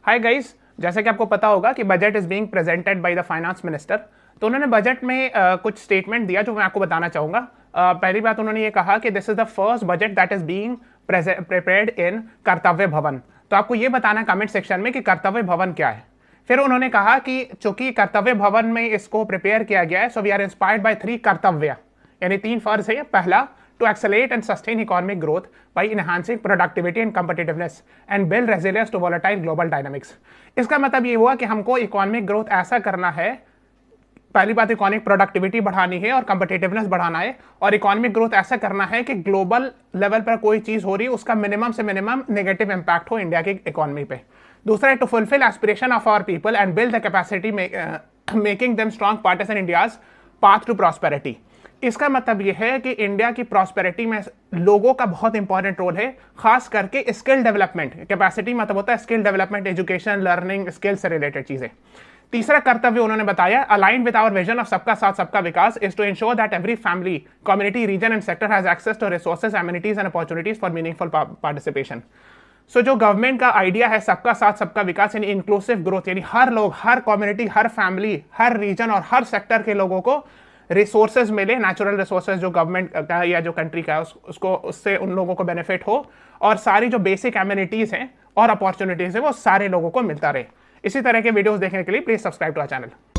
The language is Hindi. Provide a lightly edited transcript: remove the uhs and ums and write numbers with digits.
हाय गाइस, जैसे कि आपको पता होगा कि budget is being presented by the finance minister. तो उन्होंने बजट में कुछ स्टेटमेंट दिया जो मैं आपको बताना चाहूंगा। पहली बात उन्होंने ये कहा कि this is the first budget that is being prepared in कर्तव्य भवन। तो आपको ये बताना कमेंट सेक्शन में कि कर्तव्य भवन क्या है। फिर उन्होंने कहा कि चूंकि कर्तव्य भवन में इसको प्रिपेयर किया गया है, so we are inspired by 3 कर्तव्य, यानी 3 फर्ज है। पहला, to accelerate and sustain economic growth by enhancing productivity and competitiveness and build resilience to volatile global dynamics। इसका मतलब ये हुआ कि हमको इकोनॉमिक ग्रोथ ऐसा करना है, पहली बात इकोनॉमिक प्रोडक्टिविटी बढ़ानी है और कंपिटिटिवनेस बढ़ाना है, और इकोनॉमिक ग्रोथ ऐसा करना है कि ग्लोबल लेवल पर कोई चीज हो रही है उसका मिनिमम से मिनिमम नेगेटिव इंपैक्ट हो इंडिया की इकोनॉमी पे। दूसरा है to fulfil aspiration of our people and build the capacity making them strong partners in India's path to prosperity. इसका मतलब यह है कि इंडिया की प्रॉस्पेरिटी में लोगों का बहुत इंपॉर्टेंट रोल है, खास करके स्किल डेवलपमेंट। कैपेसिटी मतलब होता है skill development, education, learning, skill से रिलेटेड चीजें। तीसरा कर्तव्य उन्होंने बताया, aligned with our vision of सबका साथ सबका विकास, is to ensure that every family, community, region and sector has access to resources, amenities and opportunities for meaningful participation. So जो गवर्नमेंट का आइडिया है सबका साथ सबका विकास, यानी इंक्लूसिव ग्रोथ, यानी हर लोग, हर कम्युनिटी, हर फैमिली, हर रीजन और हर सेक्टर के लोगों को रिसोर्सेज मिले, नेचुरल रिसोर्सेज जो गवर्नमेंट का या जो कंट्री का है उसको, उससे उन लोगों को बेनिफिट हो, और सारी जो बेसिक एमिनिटीज हैं और अपॉर्चुनिटीज है वो सारे लोगों को मिलता रहे। इसी तरह के वीडियोस देखने के लिए please subscribe to our channel.